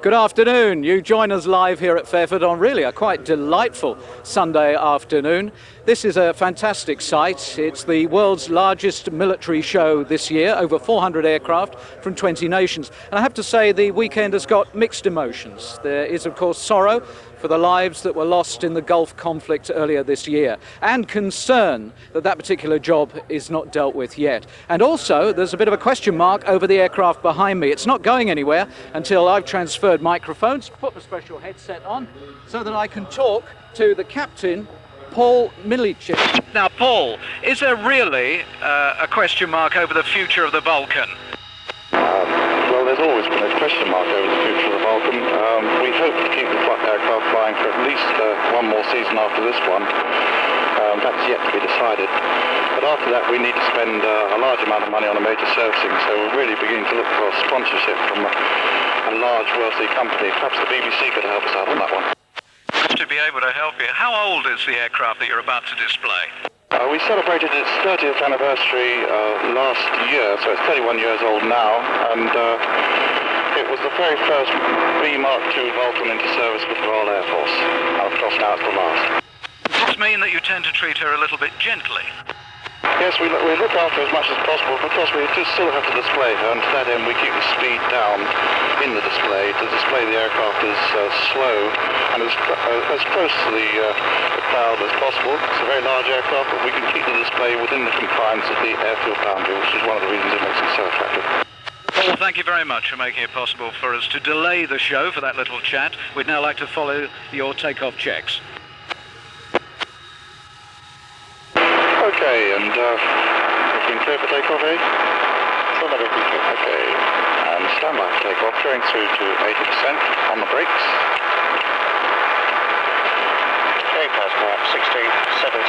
Good afternoon. You join us live here at Fairford on really a quite delightful Sunday afternoon. This is a fantastic site. It's the world's largest military show this year, over 400 aircraft from 20 nations. And I have to say the weekend has got mixed emotions. There is, of course, sorrow for the lives that were lost in the Gulf conflict earlier this year, and concern that that particular job is not dealt with yet. And also, there's a bit of a question mark over the aircraft behind me. It's not going anywhere until I've transferred microphones, put the special headset on, so that I can talk to the captain, Paul Milichik. Now, Paul, is there really a question mark over the future of the Vulcan? Well, there's always been a question mark over the future of the Vulcan. We hope to keep the aircraft flying for at least one more season after this one. That's yet to be decided. But after that, we need to spend a large amount of money on a major servicing, so we're really beginning to look for sponsorship from a large, wealthy company. Perhaps the BBC could help us out on that one. To be able to help you, how old is the aircraft that you're about to display? We celebrated its 30th anniversary last year, so it's 31 years old now, and it was the very first B Mark II Vulcan into service with the Royal Air Force, and of course now it's the last. Does this mean that you tend to treat her a little bit gently? Yes, we look after her as much as possible, because we still have to display her, and to that end we keep the speed down in the display to display the aircraft as slow and as close to the cloud as possible. It's a very large aircraft, but we can keep the display within the confines of the airfield boundary, which is one of the reasons it makes it so attractive. Paul, thank you very much for making it possible for us to delay the show for that little chat. We'd now like to follow your takeoff checks. Okay, and we've been clear for takeoff, eh? Okay, and stand by for takeoff, going through to 80% on the brakes. Okay, Pascal, 16, 17.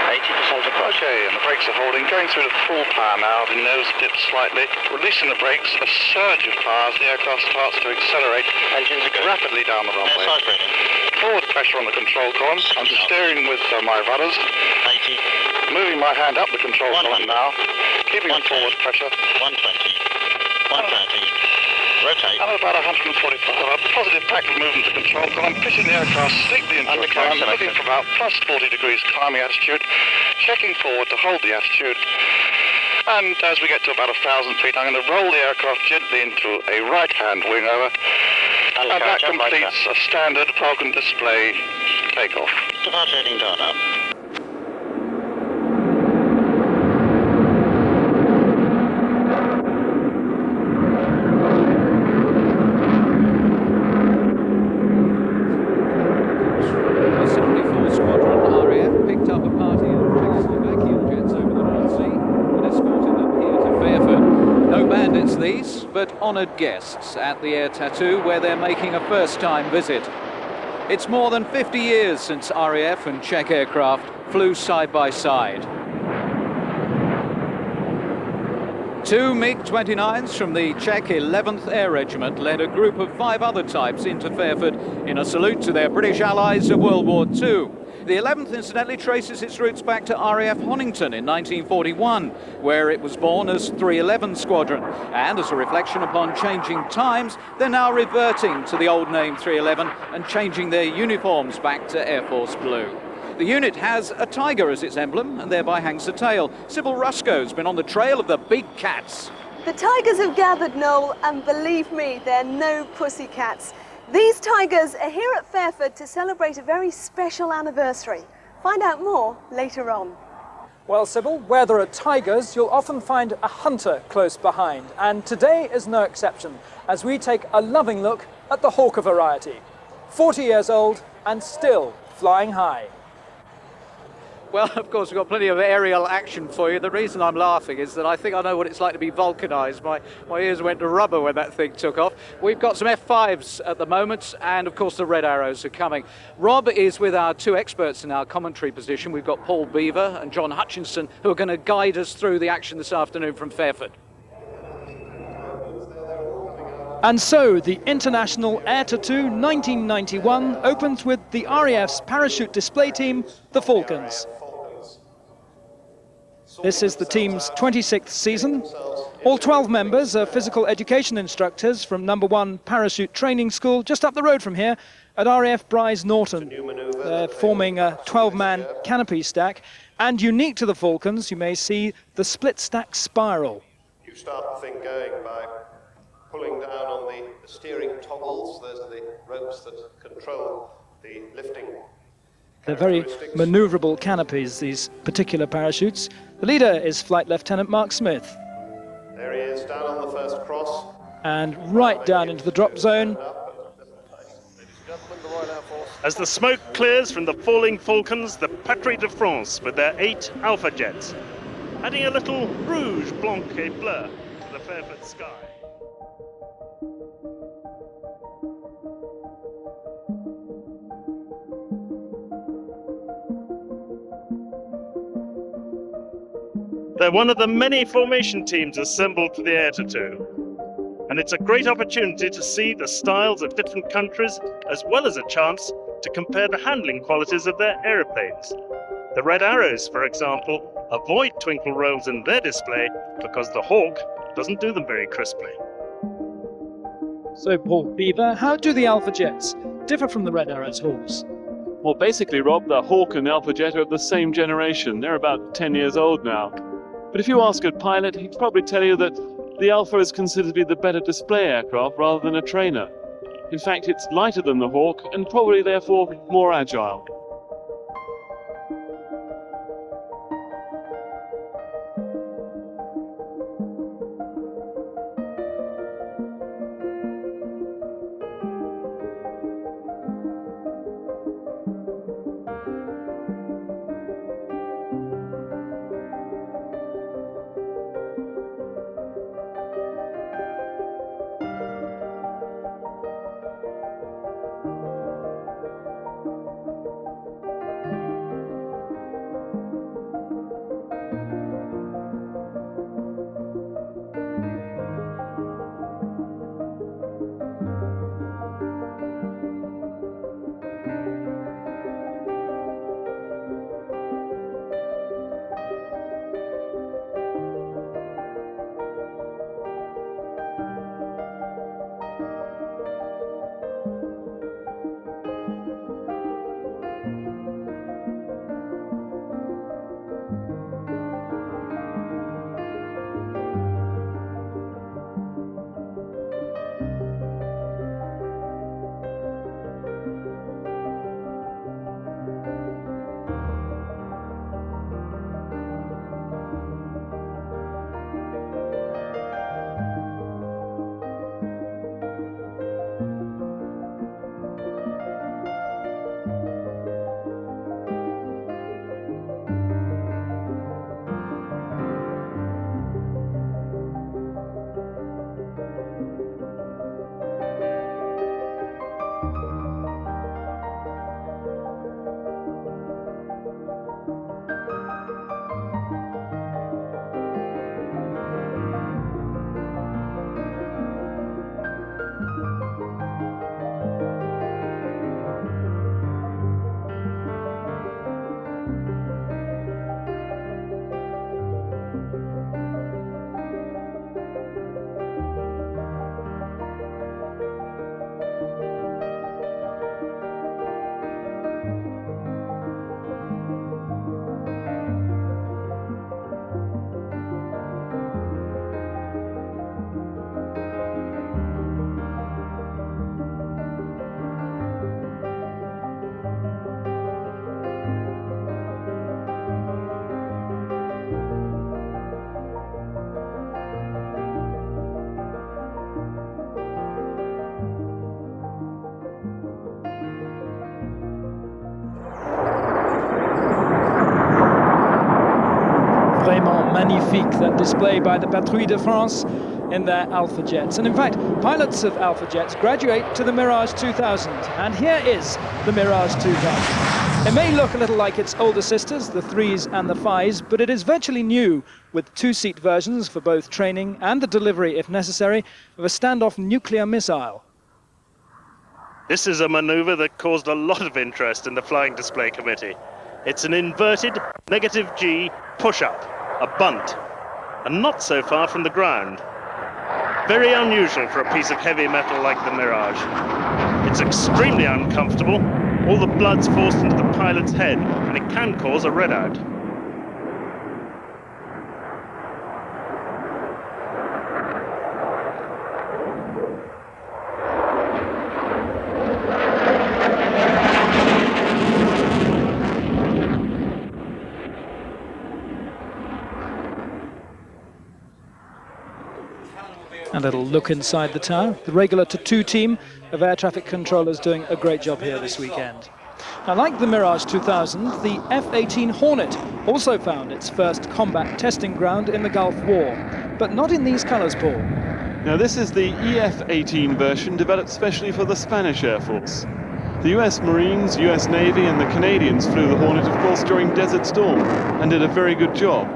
80% across. Okay, and the brakes are holding, going through the full power now, the nose dips slightly, releasing the brakes, a surge of power as the aircraft starts to accelerate engines rapidly down the runway. Forward pressure on the control column, I'm steering with my rudders, 80. moving my hand up the control column now, keeping the forward pressure. 120, 130, rotate. And about 145, a positive backward movement to control column, pitching the aircraft steeply into a climb, looking for about plus 40 degrees climbing attitude, checking forward to hold the attitude. And as we get to about 1,000 feet, I'm going to roll the aircraft gently into a right-hand wing over, and that completes a standard Vulcan display takeoff. Departure heading dart up. But honoured guests at the Air Tattoo, where they're making a first-time visit. It's more than 50 years since RAF and Czech aircraft flew side by side. Two MiG-29s from the Czech 11th Air Regiment led a group of 5 other types into Fairford in a salute to their British allies of World War II. The 11th, incidentally, traces its roots back to RAF Honington in 1941, where it was born as 311 Squadron. And as a reflection upon changing times, they're now reverting to the old name 311 and changing their uniforms back to Air Force Blue. The unit has a tiger as its emblem and thereby hangs the tail. Sybil Rusco's been on the trail of the big cats. The tigers have gathered, Noel, and believe me, they're no pussycats. These tigers are here at Fairford to celebrate a very special anniversary. Find out more later on. Well, Sybil, where there are tigers, you'll often find a hunter close behind. And today is no exception, as we take a loving look at the Hawker variety. 40 years old and still flying high. Well, of course, we've got plenty of aerial action for you. The reason I'm laughing is that I think I know what it's like to be vulcanised. My ears went to rubber when that thing took off. We've got some F5s at the moment, and of course the Red Arrows are coming. Rob is with our 2 experts in our commentary position. We've got Paul Beaver and John Hutchinson, who are going to guide us through the action this afternoon from Fairford. And so the International Air Tattoo 1991 opens with the RAF's parachute display team, the Falcons. This is the team's 26th season, All 12 members are physical education instructors from No. 1 Parachute Training School just up the road from here at RAF Bryce Norton. They're forming a 12-man canopy stack, and unique to the Falcons, you may see the split stack spiral. You start the thing going by pulling down on the steering toggles. Those are the ropes that control the lifting. They're very manoeuvrable canopies, these particular parachutes. The leader is Flight Lieutenant Mark Smith. There he is, down on the first cross. And right down into the drop zone. As the smoke clears from the falling Falcons, the Patrie de France with their 8 Alpha jets, adding a little rouge blanc et bleu to the Fairford sky. They're one of the many formation teams assembled for the Air Tattoo. And it's a great opportunity to see the styles of different countries, as well as a chance to compare the handling qualities of their aeroplanes. The Red Arrows, for example, avoid twinkle rolls in their display because the Hawk doesn't do them very crisply. So, Paul Beaver, how do the Alpha Jets differ from the Red Arrows Hawks? Well, basically, Rob, the Hawk and the Alpha Jet are of the same generation. They're about 10 years old now. But if you ask a pilot, he'd probably tell you that the Alpha is considered to be the better display aircraft rather than a trainer. In fact, it's lighter than the Hawk and probably therefore more agile. Vraiment magnifique, that display by the Patrie de France in their Alpha Jets. And in fact, pilots of Alpha Jets graduate to the Mirage 2000. And here is the Mirage 2000. It may look a little like its older sisters, the 3s and the 5s, but it is virtually new, with 2-seat versions for both training and the delivery, if necessary, of a standoff nuclear missile. This is a maneuver that caused a lot of interest in the Flying Display Committee. It's an inverted negative G push-up, a bunt. and not so far from the ground. Very unusual for a piece of heavy metal like the Mirage. It's extremely uncomfortable. All the blood's forced into the pilot's head, and it can cause a redout. A little look inside the tower. The Regulator 2 team of air traffic controllers doing a great job here this weekend. Now, like the Mirage 2000, the F-18 Hornet also found its first combat testing ground in the Gulf War, but not in these colours, Paul. Now this is the EF-18 version developed specially for the Spanish Air Force. The US Marines, US Navy and the Canadians flew the Hornet, of course, during Desert Storm and did a very good job.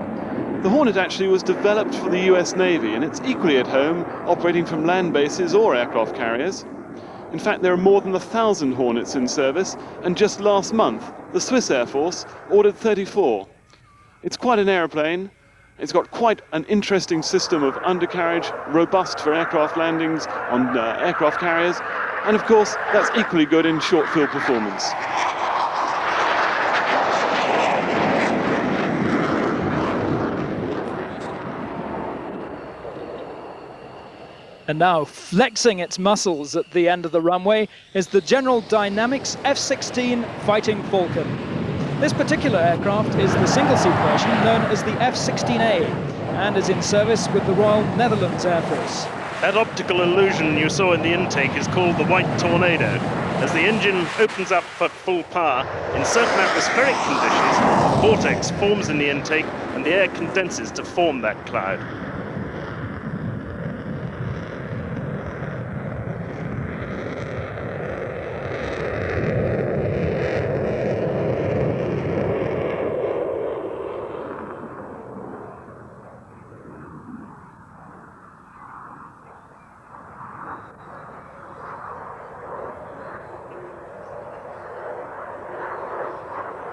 The Hornet actually was developed for the US Navy, and it's equally at home operating from land bases or aircraft carriers. In fact, there are more than 1,000 Hornets in service, and just last month, the Swiss Air Force ordered 34. It's quite an aeroplane. It's got quite an interesting system of undercarriage, robust for aircraft landings on aircraft carriers, and of course, that's equally good in short field performance. And now, flexing its muscles at the end of the runway is the General Dynamics F-16 Fighting Falcon. This particular aircraft is the single-seat version known as the F-16A and is in service with the Royal Netherlands Air Force. That optical illusion you saw in the intake is called the White Tornado. As the engine opens up for full power, in certain atmospheric conditions, a vortex forms in the intake and the air condenses to form that cloud.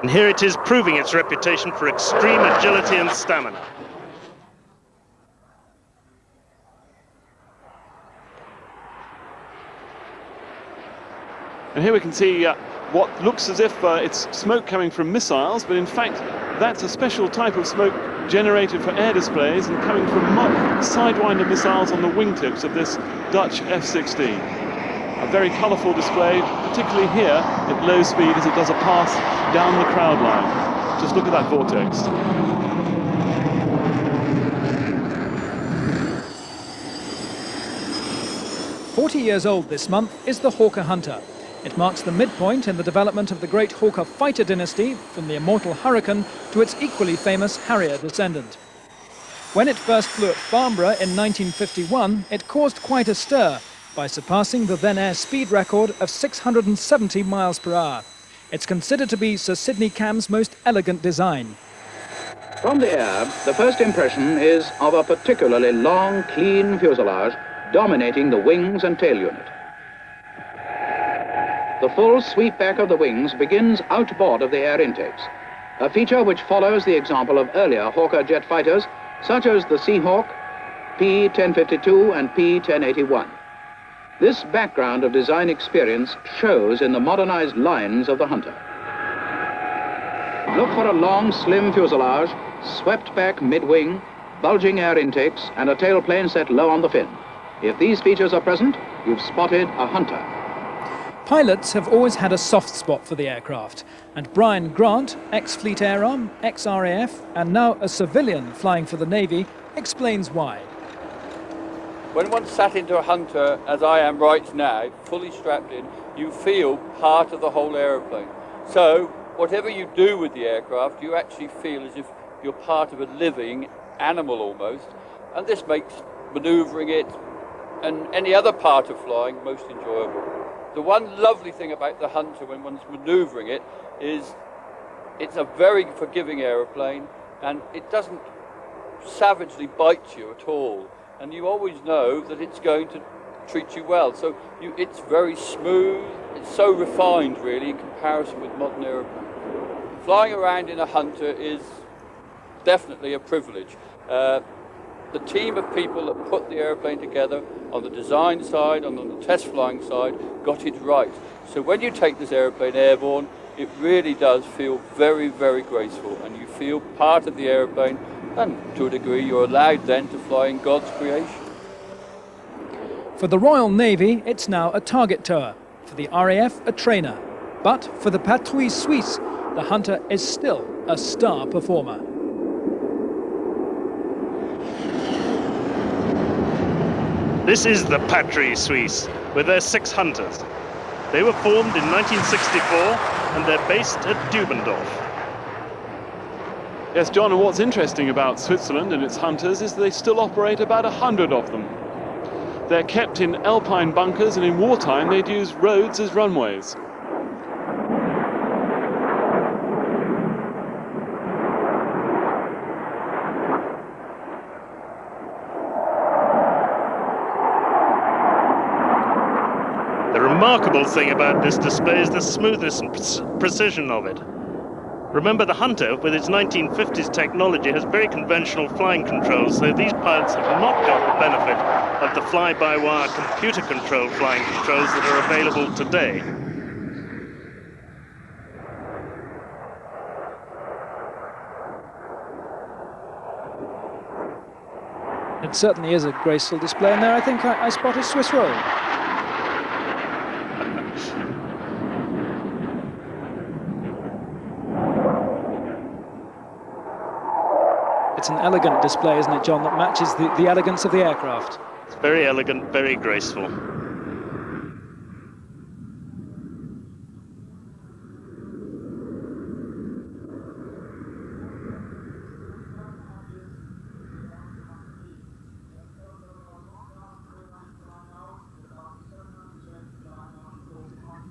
And here it is proving its reputation for extreme agility and stamina. And here we can see what looks as if it's smoke coming from missiles, but in fact that's a special type of smoke generated for air displays and coming from Sidewinder missiles on the wingtips of this Dutch F-16. A very colourful display, particularly here at low speed as it does a pass down the crowd line. Just look at that vortex. "40 years old this month is the Hawker Hunter. It marks the midpoint in the development of the great Hawker fighter dynasty, from the immortal Hurricane to its equally famous Harrier descendant. When it first flew at Farnborough in 1951, it caused quite a stir by surpassing the then air speed record of 670 miles per hour. It's considered to be Sir Sidney Cam's most elegant design. From the air, the first impression is of a particularly long, clean fuselage dominating the wings and tail unit. The full sweep back of the wings begins outboard of the air intakes, a feature which follows the example of earlier Hawker jet fighters, such as the Seahawk, P-1052 and P-1081. This background of design experience shows in the modernized lines of the Hunter. Look for a long, slim fuselage, swept back mid-wing, bulging air intakes, and a tailplane set low on the fin. If these features are present, you've spotted a Hunter. Pilots have always had a soft spot for the aircraft, and Brian Grant, ex-Fleet Air Arm, ex-RAF, and now a civilian flying for the Navy, explains why. When one sat into a Hunter, as I am right now, fully strapped in, you feel part of the whole aeroplane. So, whatever you do with the aircraft, you actually feel as if you're part of a living animal almost, and this makes manoeuvring it and any other part of flying most enjoyable. The one lovely thing about the Hunter when one's manoeuvring it is it's a very forgiving aeroplane, and it doesn't savagely bite you at all. And you always know that it's going to treat you well. So it's very smooth, it's so refined really in comparison with modern aeroplanes. Flying around in a Hunter is definitely a privilege. the team of people that put the airplane together on the design side and on the test flying side got it right. So when you take this airplane airborne, it really does feel very, very graceful, and you feel part of the airplane, and to a degree you're allowed then to fly in God's creation. For the Royal Navy, it's now a target tower. For the RAF, a trainer. But for the Patrouille Suisse, the Hunter is still a star performer. This is the Patrouille Suisse with their 6 Hunters. They were formed in 1964 and they're based at Dubendorf. Yes, John, and what's interesting about Switzerland and its Hunters is that they still operate about 100 of them. They're kept in alpine bunkers, and in wartime they'd use roads as runways. The remarkable thing about this display is the smoothness and precision of it. Remember, the Hunter, with its 1950s technology, has very conventional flying controls, so these pilots have not got the benefit of the fly-by-wire computer-controlled flying controls that are available today. It certainly is a graceful display, and there I think I spot a Swiss roll. It's an elegant display, isn't it, John, that matches the elegance of the aircraft. It's very elegant, very graceful.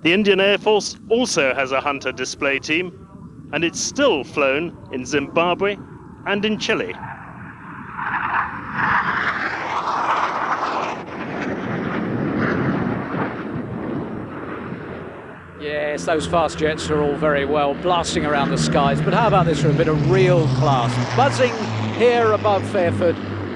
The Indian Air Force also has a Hunter display team, and it's still flown in Zimbabwe and in Chile. Yes, those fast jets are all very well, blasting around the skies, but how about this for a bit of real class? Buzzing here above Fairford,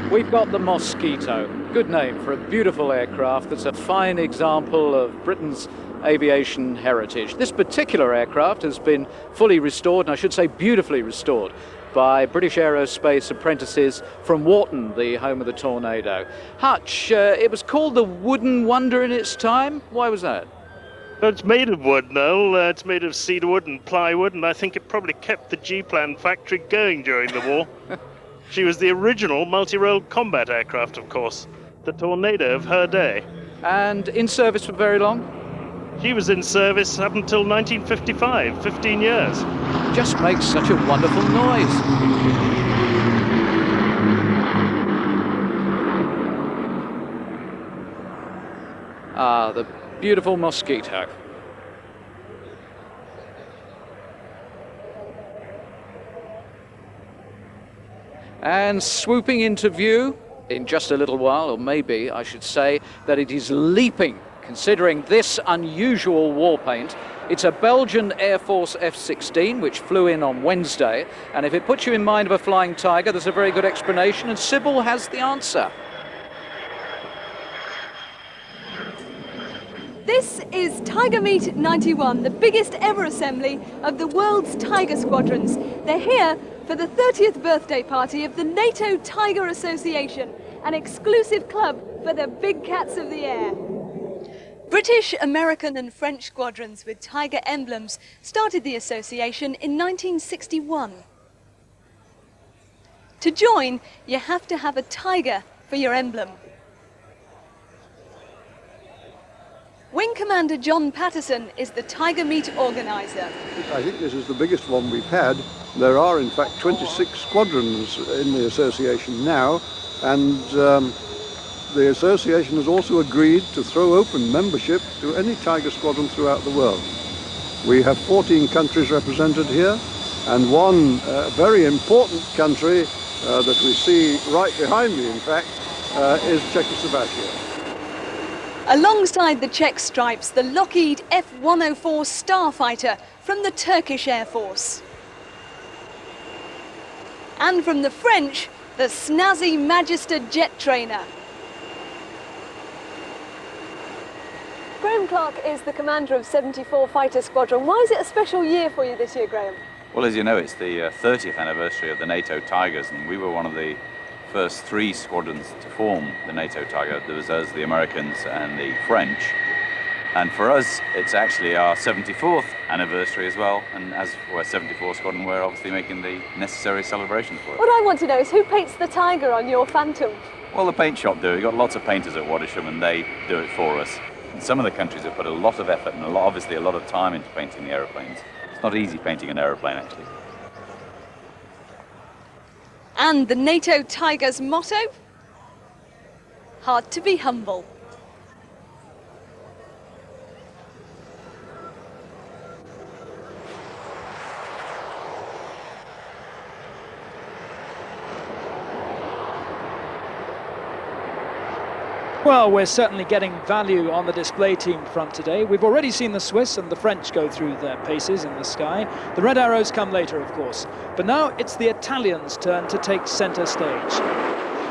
we've got the Mosquito. Good name for a beautiful aircraft that's a fine example of Britain's aviation heritage. This particular aircraft has been fully restored, and I should say beautifully restored, by British Aerospace apprentices from Warton, the home of the Tornado. Hutch, it was called the Wooden Wonder in its time. Why was that? Well, it's made of wood, Noel. It's made of cedarwood and plywood, and I think it probably kept the G-Plan factory going during the war. She was the original multi-role combat aircraft, of course, the Tornado of her day. And in service for very long? She was in service up until 1955, 15 years. Just makes such a wonderful noise. Ah, the beautiful Mosquito. And swooping into view in just a little while, or maybe I should say that it is leaping, considering this unusual war paint. It's a Belgian Air Force F-16, which flew in on Wednesday. And if it puts you in mind of a flying Tiger, there's a very good explanation, and Sybil has the answer. This is Tiger Meet 91, the biggest ever assembly of the world's Tiger squadrons. They're here for the 30th birthday party of the NATO Tiger Association, an exclusive club for the big cats of the air. British, American and French squadrons with Tiger emblems started the association in 1961. To join, you have to have a tiger for your emblem. Wing Commander John Patterson is the Tiger Meet organiser. I think this is the biggest one we've had. There are in fact 26 squadrons in the association now, and the association has also agreed to throw open membership to any Tiger squadron throughout the world. We have 14 countries represented here, and one very important country that we see right behind me, in fact, is Czechoslovakia. Alongside the Czech stripes, the Lockheed F-104 Starfighter from the Turkish Air Force. And from the French, the snazzy Magister jet trainer. Graham Clark is the commander of 74 Fighter Squadron. Why is it a special year for you this year, Graham? Well, as you know, it's the 30th anniversary of the NATO Tigers, and we were one of the first 3 squadrons to form the NATO Tiger. There was us, the Americans, and the French. And for us, it's actually our 74th anniversary as well. And as we're 74 Squadron, we're obviously making the necessary celebrations for it. What I want to know is who paints the Tiger on your Phantom? Well, the paint shop do. We've got lots of painters at Waddisham, and they do it for us. And some of the countries have put a lot of effort and obviously a lot of time into painting the aeroplanes. It's not easy painting an aeroplane, actually. And the NATO Tiger's motto? Hard to be humble. Well, we're certainly getting value on the display team front today. We've already seen the Swiss and the French go through their paces in the sky. The red arrows come later, of course. But now it's the Italians' turn to take centre stage.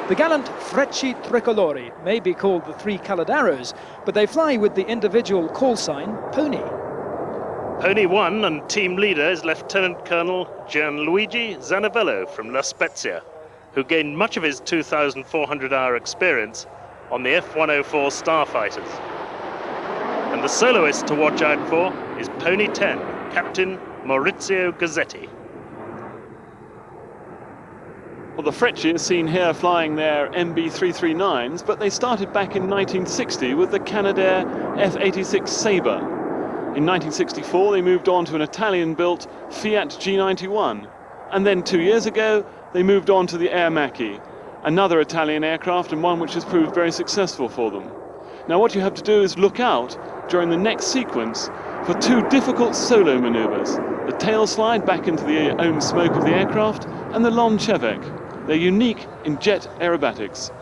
The gallant Frecce Tricolori may be called the 3-coloured arrows, but they fly with the individual call sign Pony. Pony 1 and team leader is Lieutenant Colonel Gianluigi Zanavello from La Spezia, who gained much of his 2,400-hour experience on the F-104 Starfighters. And the soloist to watch out for is Pony 10, Captain Maurizio Gazzetti. Well, the Frecce are seen here flying their MB339s, but they started back in 1960 with the Canadair F-86 Sabre. In 1964, they moved on to an Italian-built Fiat G91. And then 2 years ago, they moved on to the Air Macchi, another Italian aircraft and one which has proved very successful for them. Now what you have to do is look out during the next sequence for 2 difficult solo maneuvers: the tail slide back into the own smoke of the aircraft and the Longchevek. They're unique in jet aerobatics.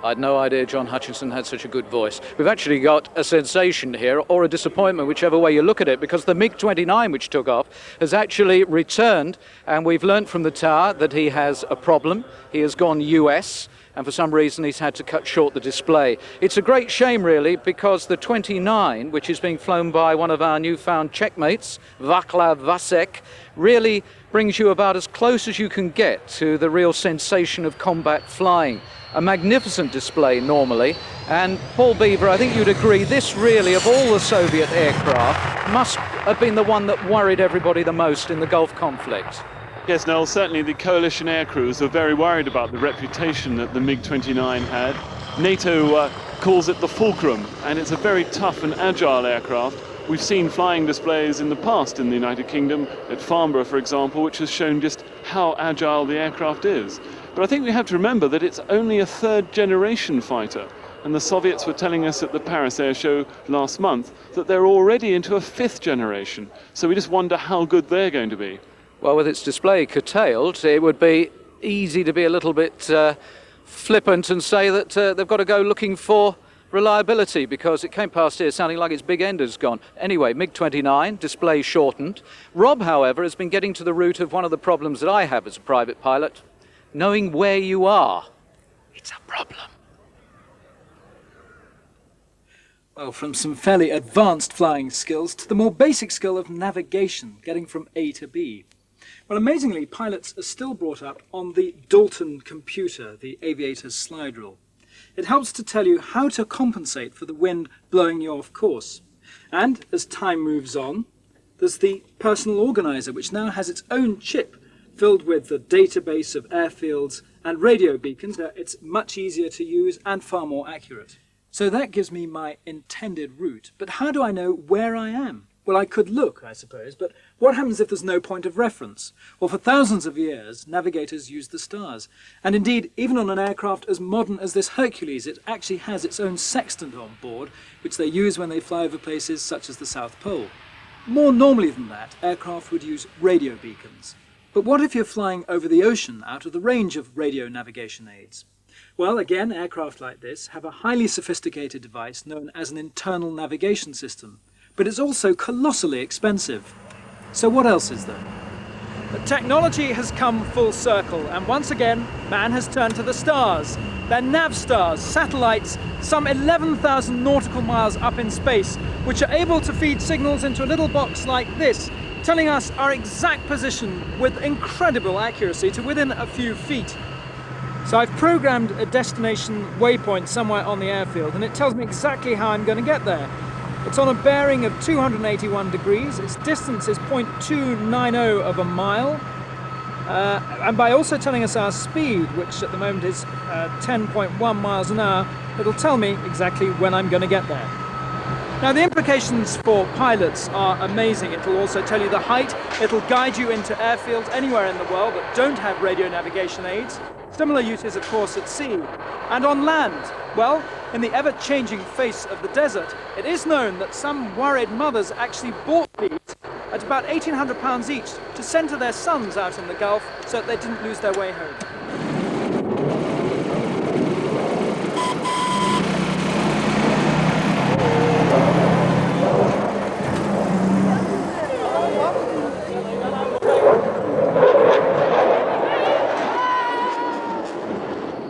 I had no idea John Hutchinson had such a good voice. We've actually got a sensation here, or a disappointment, whichever way you look at it, because the MiG-29, which took off, has actually returned, and we've learnt from the tower that he has a problem. He has gone US, and for some reason he's had to cut short the display. It's a great shame, really, because the 29, which is being flown by one of our newfound checkmates, Vaclav Vasek, really brings you about as close as you can get to the real sensation of combat flying. A magnificent display normally, and Paul Beaver, I think you'd agree, this really, of all the Soviet aircraft, must have been the one that worried everybody the most in the Gulf conflict. Yes, Noel, certainly the coalition air crews are very worried about the reputation that the MiG-29 had. NATO calls it the fulcrum, and it's a very tough and agile aircraft. We've seen flying displays in the past in the United Kingdom, at Farnborough, for example, which has shown just how agile the aircraft is. But I think we have to remember that it's only a third-generation fighter, and the Soviets were telling us at the Paris Airshow last month that they're already into a fifth generation, so we just wonder how good they're going to be. Well, with its display curtailed, it would be easy to be a little bit flippant and say that they've got to go looking for reliability, because it came past here sounding like its big end has gone. Anyway, MiG-29, display shortened. Rob, however, has been getting to the root of one of the problems that I have as a private pilot. Knowing where you are, it's a problem. Well, from some fairly advanced flying skills to the more basic skill of navigation, getting from A to B. Well, amazingly, pilots are still brought up on the Dalton computer, the aviator's slide rule. It helps to tell you how to compensate for the wind blowing you off course. And as time moves on, there's the personal organizer, which now has its own chip filled with the database of airfields and radio beacons. It's much easier to use and far more accurate. So that gives me my intended route. But how do I know where I am? Well, I could look, I suppose, but what happens if there's no point of reference? Well, for thousands of years, navigators used the stars. And indeed, even on an aircraft as modern as this Hercules, it actually has its own sextant on board, which they use when they fly over places such as the South Pole. More normally than that, aircraft would use radio beacons. But what if you're flying over the ocean out of the range of radio navigation aids? Well, again, aircraft like this have a highly sophisticated device known as an internal navigation system. But it's also colossally expensive. So what else is there? The technology has come full circle, and once again, man has turned to the stars. They're nav stars, satellites, some 11,000 nautical miles up in space, which are able to feed signals into a little box like this, telling us our exact position with incredible accuracy to within a few feet. So I've programmed a destination waypoint somewhere on the airfield, and it tells me exactly how I'm going to get there. It's on a bearing of 281 degrees, its distance is 0.290 of a mile, and by also telling us our speed, which at the moment is 10.1 miles an hour, it'll tell me exactly when I'm going to get there. Now, the implications for pilots are amazing. It'll also tell you the height, it'll guide you into airfields anywhere in the world that don't have radio navigation aids. Similar uses, of course, at sea. And on land, well, in the ever-changing face of the desert, it is known that some worried mothers actually bought these at about £1,800 each to send to their sons out in the Gulf so that they didn't lose their way home.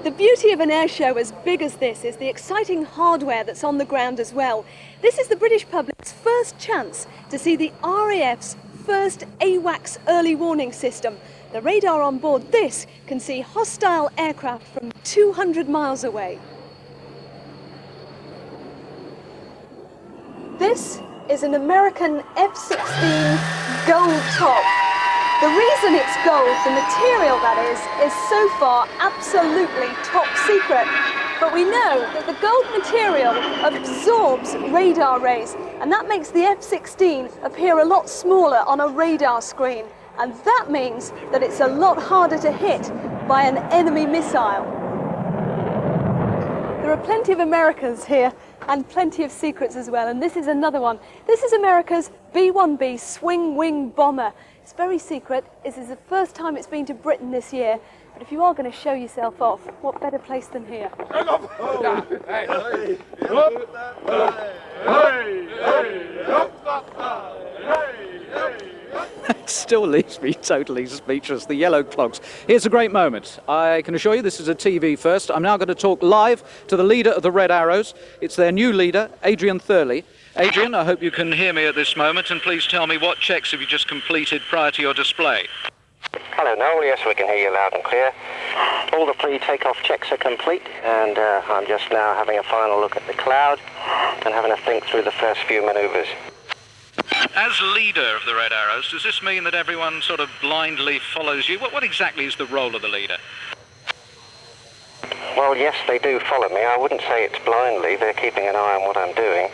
The beauty of an air show as big as this is the exciting hardware that's on the ground as well. This is the British public's first chance to see the RAF's first AWACS early warning system. The radar on board this can see hostile aircraft from 200 miles away. This is an American F-16 gold top. The reason it's gold, the material that is so far absolutely top secret. But we know that the gold material absorbs radar rays, and that makes the F-16 appear a lot smaller on a radar screen. And that means that it's a lot harder to hit by an enemy missile. There are plenty of Americans here and plenty of secrets as well, and this is another one. This is America's B-1B swing wing bomber. It's very secret. This is the first time it's been to Britain this year. But if you are going to show yourself off, what better place than here? Still leaves me totally speechless, the yellow clogs. Here's a great moment. I can assure you this is a TV first. I'm now going to talk live to the leader of the Red Arrows. It's their new leader, Adrian Thurley. Adrian, I hope you can hear me at this moment, and please tell me what checks have you just completed prior to your display? Hello, Noel. Yes, we can hear you loud and clear. All the pre-takeoff checks are complete, and I'm just now having a final look at the cloud and having a think through the first few manoeuvres. As leader of the Red Arrows, does this mean that everyone sort of blindly follows you? What exactly is the role of the leader? Well, yes, they do follow me. I wouldn't say it's blindly. They're keeping an eye on what I'm doing.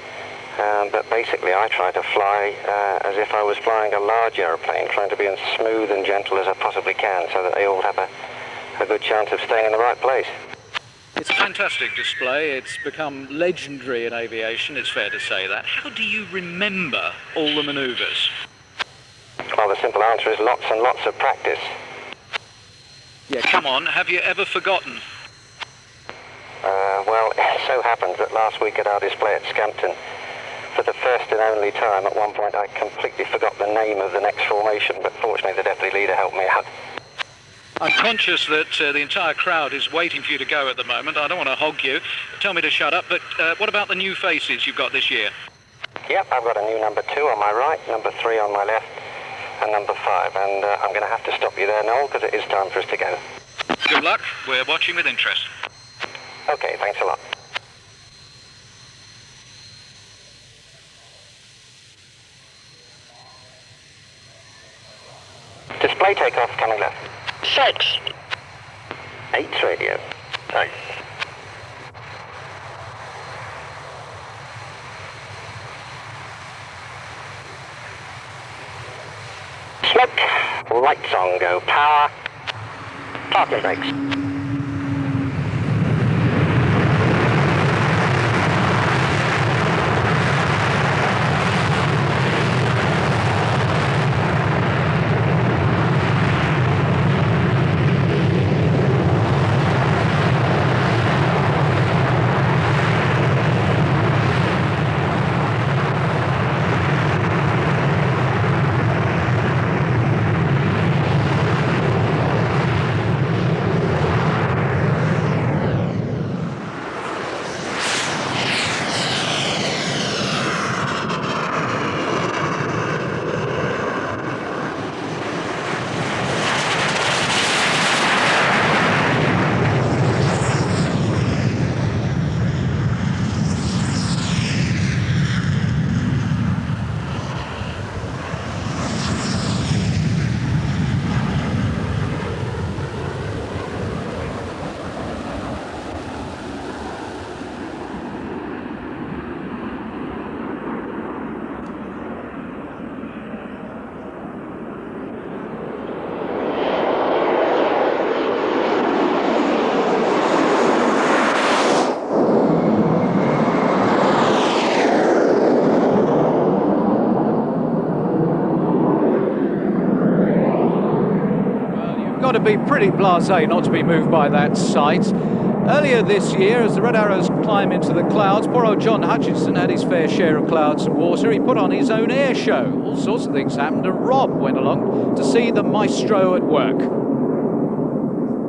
But basically, I try to fly as if I was flying a large aeroplane, trying to be as smooth and gentle as I possibly can so that they all have a good chance of staying in the right place. It's a fantastic display. It's become legendary in aviation, it's fair to say that. How do you remember all the manoeuvres? Well, the simple answer is lots and lots of practice. Yeah, come on, have you ever forgotten? Well, it so happens that last week at our display at Scampton, for the first and only time, at one point I completely forgot the name of the next formation, but fortunately the deputy leader helped me out. I'm conscious that the entire crowd is waiting for you to go at the moment. I don't want to hog you. Tell me to shut up, but what about the new faces you've got this year? Yep, I've got a new number 2 on my right, number 3 on my left, and number 5. And I'm going to have to stop you there, Noel, because it is time for us to go. Good luck. We're watching with interest. Okay, thanks a lot. Display takeoff coming left. 6. 8's radio. Thanks. Smoke. Lights on, go. Power. Parking brakes. Got to be pretty blasé not to be moved by that sight. Earlier this year, as the Red Arrows climb into the clouds, poor old John Hutchinson had his fair share of clouds and water. He put on his own air show. All sorts of things happened, and Rob went along to see the maestro at work.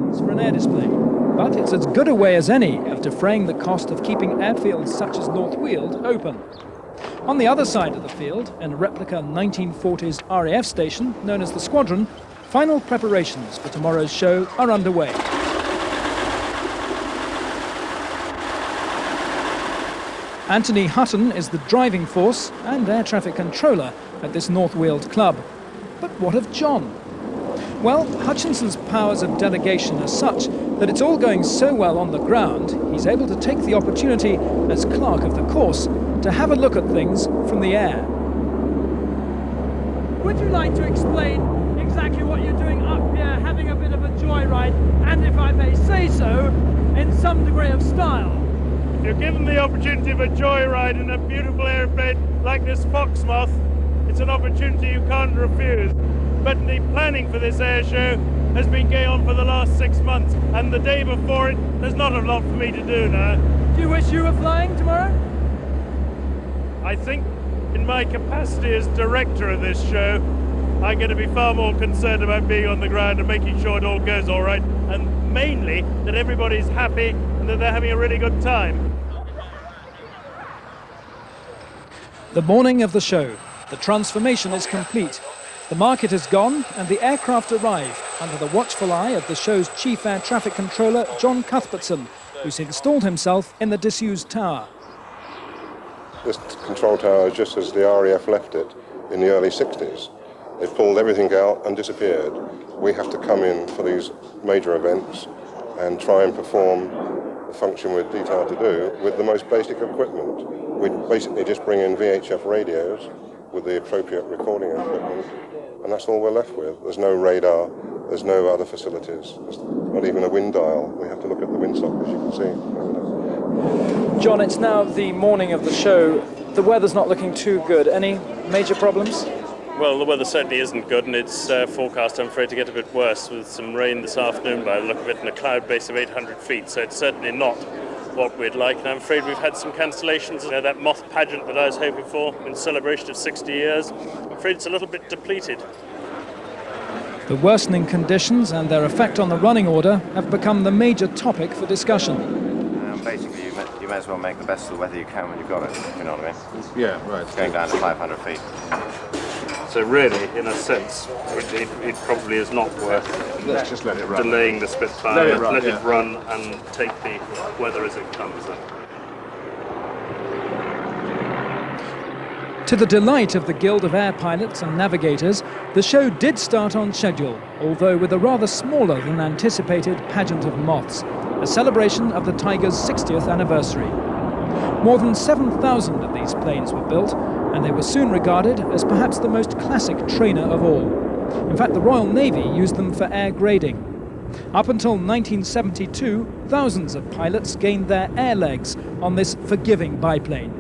It's for an air display, but it's as good a way as any of defraying the cost of keeping airfields such as North Weald open. On the other side of the field, in a replica 1940s RAF station known as the Squadron, final preparations for tomorrow's show are underway. Anthony Hutton is the driving force and air traffic controller at this North Weald club. But what of John? Well, Hutchinson's powers of delegation are such that it's all going so well on the ground, he's able to take the opportunity as clerk of the course to have a look at things from the air. Would you like to explain exactly what you're doing up here, having a bit of a joyride, and if I may say so, in some degree of style? If you're given the opportunity of a joyride in a beautiful airplane like this Foxmoth, it's an opportunity you can't refuse. but the planning for this air show has been going on for the last 6 months, and the day before it, there's not a lot for me to do now. Do you wish you were flying tomorrow? I think in my capacity as director of this show, I'm going to be far more concerned about being on the ground and making sure it all goes all right, and mainly that everybody's happy and that they're having a really good time. The morning of the show. The transformation is complete. The market is gone and the aircraft arrive under the watchful eye of the show's chief air traffic controller, John Cuthbertson, who's installed himself in the disused tower. This control tower is just as the RAF left it in the early 60s. They pulled everything out and disappeared. We have to come in for these major events and try and perform the function we're detailed to do with the most basic equipment. We basically just bring in VHF radios with the appropriate recording equipment, and that's all we're left with. There's no radar, there's no other facilities, there's not even a wind dial. We have to look at the windsock, as you can see. John, it's now the morning of the show. The weather's not looking too good. Any major problems? Well, the weather certainly isn't good, and it's forecast, I'm afraid, to get a bit worse with some rain this afternoon by the look of it and a cloud base of 800 feet, so it's certainly not what we'd like, and I'm afraid we've had some cancellations. That moth pageant that I was hoping for in celebration of 60 years, I'm afraid it's a little bit depleted. The worsening conditions and their effect on the running order have become the major topic for discussion. Basically, you may as well make the best of the weather you can when you've got it, if you know what I mean? Yeah, right. It's going down to 500 feet. So really, in a sense, it probably is not worth Let's just let it run. delaying the Spitfire, Let it run, and take the weather as it comes. To the delight of the Guild of Air Pilots and Navigators, the show did start on schedule, although with a rather smaller than anticipated pageant of moths, a celebration of the Tiger's 60th anniversary. More than 7,000 of these planes were built, and they were soon regarded as perhaps the most classic trainer of all. In fact, the Royal Navy used them for air grading. Up until 1972, thousands of pilots gained their air legs on this forgiving biplane.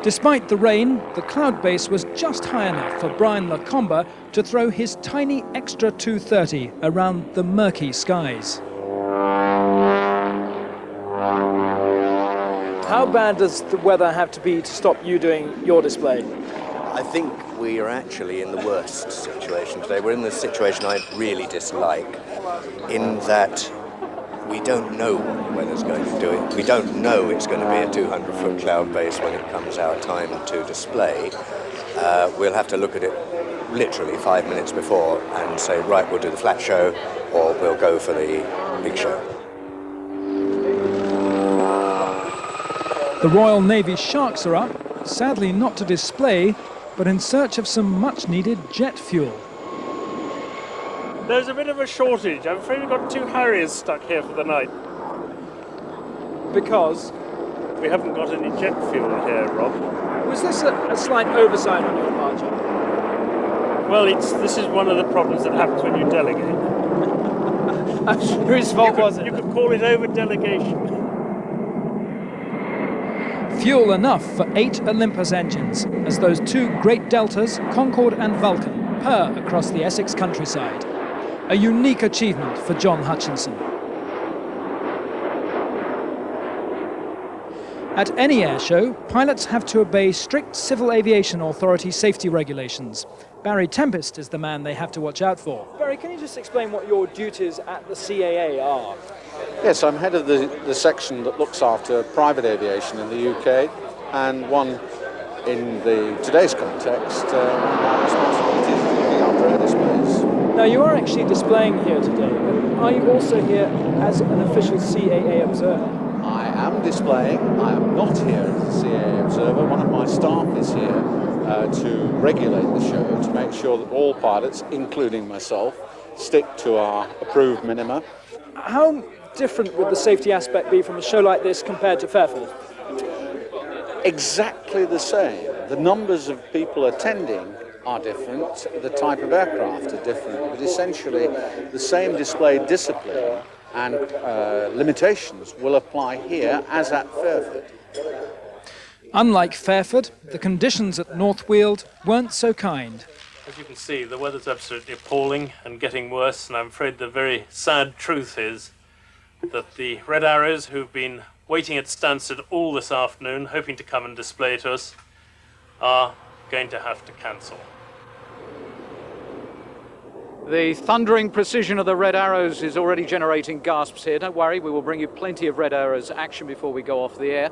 Despite the rain, the cloud base was just high enough for Brian Lacombe to throw his tiny extra 230 around the murky skies. How bad does the weather have to be to stop you doing your display? I think we are actually in the worst situation today. We're in the situation I really dislike, in that we don't know what the weather's going to do it. We don't know it's going to be a 200-foot cloud base when it comes our time to display. We'll have to look at it literally 5 minutes before and say, right, we'll do the flat show, or we'll go for the big show. The Royal Navy Sharks are up, sadly not to display, but in search of some much-needed jet fuel. There's a bit of a shortage. I'm afraid we've got 2 Harriers stuck here for the night. Because? We haven't got any jet fuel here, Rob. Was this a slight oversight on your part, John? Well, this is one of the problems that happens when you delegate. Whose fault was it? You could call it over-delegation. Fuel enough for 8 Olympus engines, as those 2 great Deltas, Concorde and Vulcan, purr across the Essex countryside. A unique achievement for John Hutchinson. At any air show, pilots have to obey strict Civil Aviation Authority safety regulations. Barry Tempest is the man they have to watch out for. Barry, can you just explain what your duties at the CAA are? Yes, I'm head of the section that looks after private aviation in the UK, and one in today's context, one of my responsibilities is looking after air displays. Now, you are actually displaying here today, but are you also here as an official CAA observer? I am displaying. I am not here as a CAA observer. One of my staff is here to regulate the show, to make sure that all pilots, including myself, stick to our approved minima. How different would the safety aspect be from a show like this compared to Fairford? Exactly the same. The numbers of people attending are different, the type of aircraft are different, but essentially the same display discipline and limitations will apply here as at Fairford. Unlike Fairford, the conditions at North Weald weren't so kind. As you can see, the weather's absolutely appalling and getting worse, and I'm afraid the very sad truth is that the Red Arrows, who've been waiting at Stansted all this afternoon, hoping to come and display to us, are going to have to cancel. The thundering precision of the Red Arrows is already generating gasps here. Don't worry, we will bring you plenty of Red Arrows action before we go off the air.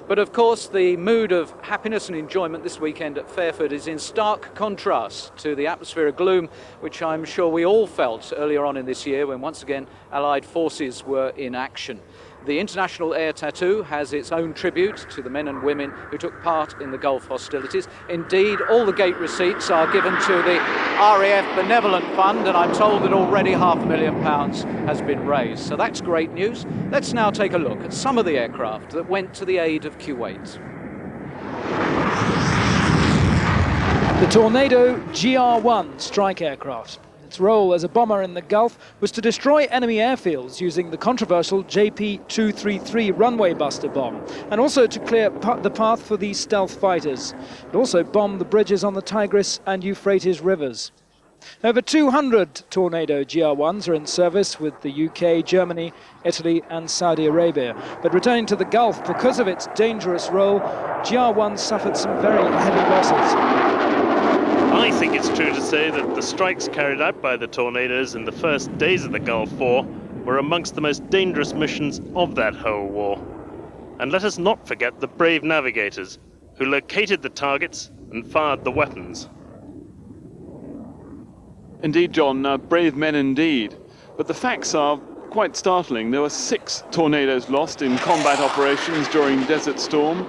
But of course, the mood of happiness and enjoyment this weekend at Fairford is in stark contrast to the atmosphere of gloom, which I'm sure we all felt earlier on in this year when once again Allied forces were in action. The International Air Tattoo has its own tribute to the men and women who took part in the Gulf hostilities. Indeed, all the gate receipts are given to the RAF Benevolent Fund, and I'm told that already £500,000 has been raised. So that's great news. Let's now take a look at some of the aircraft that went to the aid of Kuwait. The Tornado GR-1 strike aircraft. Its role as a bomber in the Gulf was to destroy enemy airfields using the controversial JP-233 runway buster bomb, and also to clear the path for these stealth fighters. It also bombed the bridges on the Tigris and Euphrates rivers. Over 200 Tornado GR-1s are in service with the UK, Germany, Italy and Saudi Arabia. But returning to the Gulf, because of its dangerous role, GR-1 suffered some very heavy losses. I think it's true to say that the strikes carried out by the Tornadoes in the first days of the Gulf War were amongst the most dangerous missions of that whole war. And let us not forget the brave navigators who located the targets and fired the weapons. Indeed, John, brave men indeed. But the facts are quite startling. There were 6 Tornadoes lost in combat operations during Desert Storm,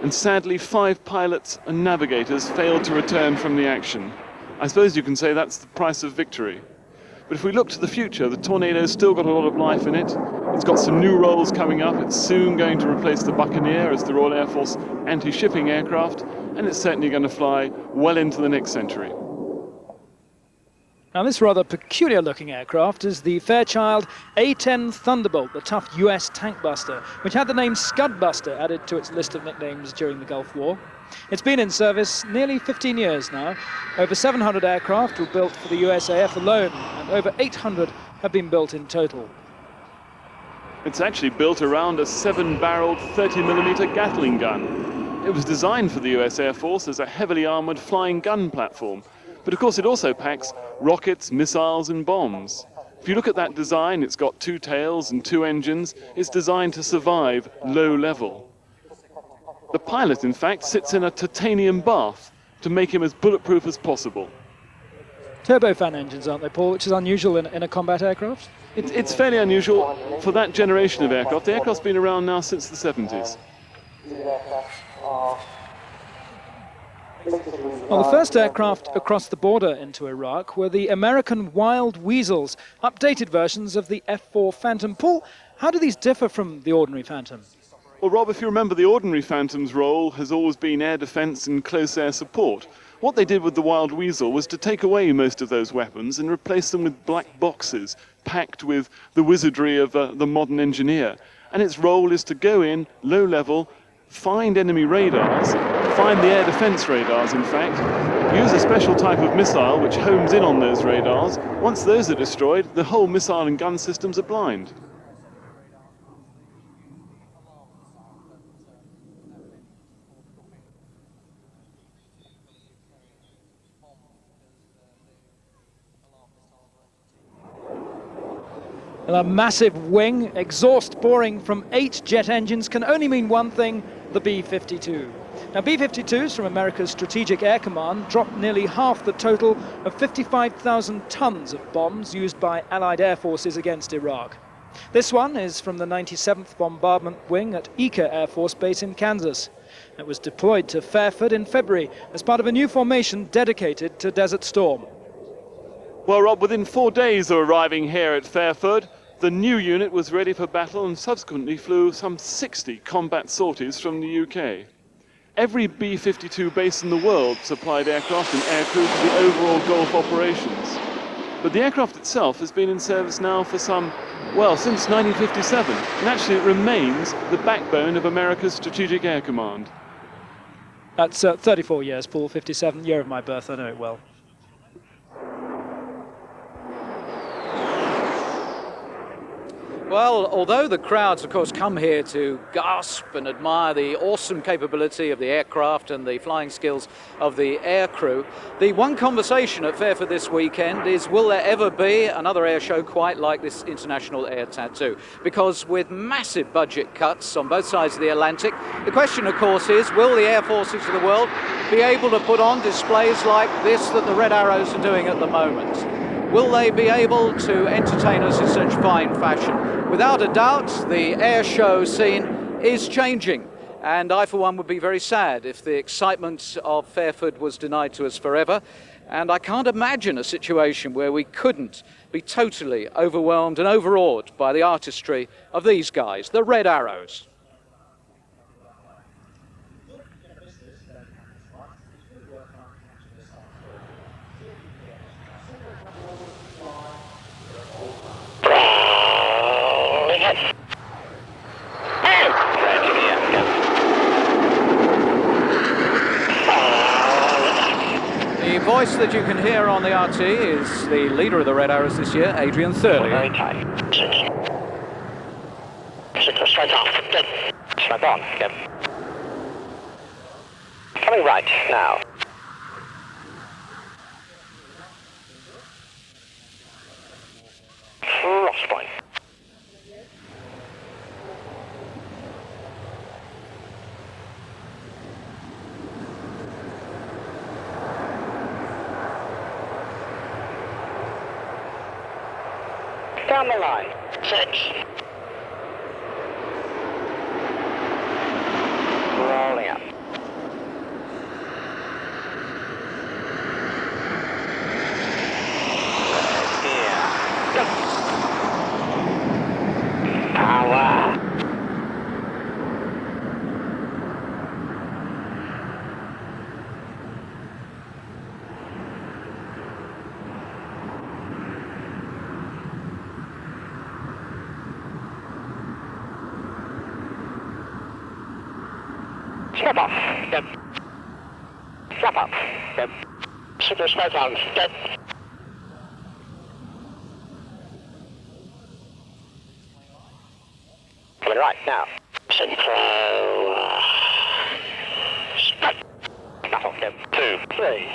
and sadly 5 pilots and navigators failed to return from the action. I suppose you can say that's the price of victory. But if we look to the future, the Tornado's still got a lot of life in it. It's got some new roles coming up. It's soon going to replace the Buccaneer as the Royal Air Force anti-shipping aircraft, and it's certainly going to fly well into the next century. Now, this rather peculiar-looking aircraft is the Fairchild A-10 Thunderbolt, the tough US tank buster, which had the name Scudbuster added to its list of nicknames during the Gulf War. It's been in service nearly 15 years now. Over 700 aircraft were built for the USAF alone, and over 800 have been built in total. It's actually built around a 7-barreled 30mm Gatling gun. It was designed for the US Air Force as a heavily armoured flying gun platform. But of course it also packs rockets, missiles and bombs. If you look at that design, it's got 2 tails and 2 engines. It's designed to survive low level. The pilot, in fact, sits in a titanium bath to make him as bulletproof as possible. Turbofan engines, aren't they, Paul, which is unusual in a combat aircraft? It's fairly unusual for that generation of aircraft. The aircraft's been around now since the 70s. Well, the first aircraft across the border into Iraq were the American Wild Weasels, updated versions of the F-4 Phantom. Paul, how do these differ from the ordinary Phantom? Well, Rob, if you remember, the ordinary Phantom's role has always been air defence and close air support. What they did with the Wild Weasel was to take away most of those weapons and replace them with black boxes packed with the wizardry of the modern engineer. And its role is to go in, low level, find enemy radars, find the air defence radars, in fact, use a special type of missile which homes in on those radars. Once those are destroyed, the whole missile and gun systems are blind. And a massive wing, exhaust pouring from 8 jet engines, can only mean one thing: the B-52. Now, B-52s from America's Strategic Air Command dropped nearly half the total of 55,000 tons of bombs used by Allied air forces against Iraq. This one is from the 97th Bombardment Wing at Ica Air Force Base in Kansas. It was deployed to Fairford in February as part of a new formation dedicated to Desert Storm. Well, Rob, within 4 days of arriving here at Fairford, the new unit was ready for battle and subsequently flew some 60 combat sorties from the UK. Every B-52 base in the world supplied aircraft and aircrew for the overall Gulf operations. But the aircraft itself has been in service now for some, well, since 1957. And actually it remains the backbone of America's Strategic Air Command. That's 34 years, Paul, 57, year of my birth, I know it well. Well, although the crowds, of course, come here to gasp and admire the awesome capability of the aircraft and the flying skills of the air crew, the one conversation at Fairford this weekend is, will there ever be another air show quite like this International Air Tattoo? Because with massive budget cuts on both sides of the Atlantic, the question, of course, is, will the air forces of the world be able to put on displays like this that the Red Arrows are doing at the moment? Will they be able to entertain us in such fine fashion? Without a doubt, the air show scene is changing, and I, for one, would be very sad if the excitement of Fairford was denied to us forever. And I can't imagine a situation where we couldn't be totally overwhelmed and overawed by the artistry of these guys, the Red Arrows. The voice that you can hear on the RT is the leader of the Red Arrows this year, Adrian Thurley. Very tight. Straight off. Good. Straight on. Good. Coming right now. Cross point. Down the line. 6. Rolling up. Here. Go. Power. Step off. Good. Step up. Good. Super straight on. Good. Coming right now. Synchro. Straight. Battle. Good. 2, 3.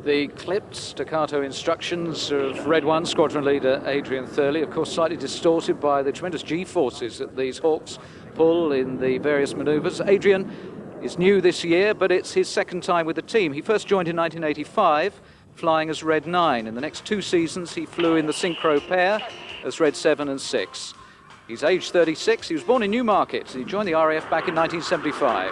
The clipped staccato instructions of Red 1 Squadron Leader Adrian Thurley, of course slightly distorted by the tremendous G-forces that these Hawks pull in the various manoeuvres. Adrian is new this year, but it's his second time with the team. He first joined in 1985, flying as Red 9. In the next 2 seasons, he flew in the synchro pair as Red 7 and 6. He's aged 36. He was born in Newmarket. He joined the RAF back in 1975.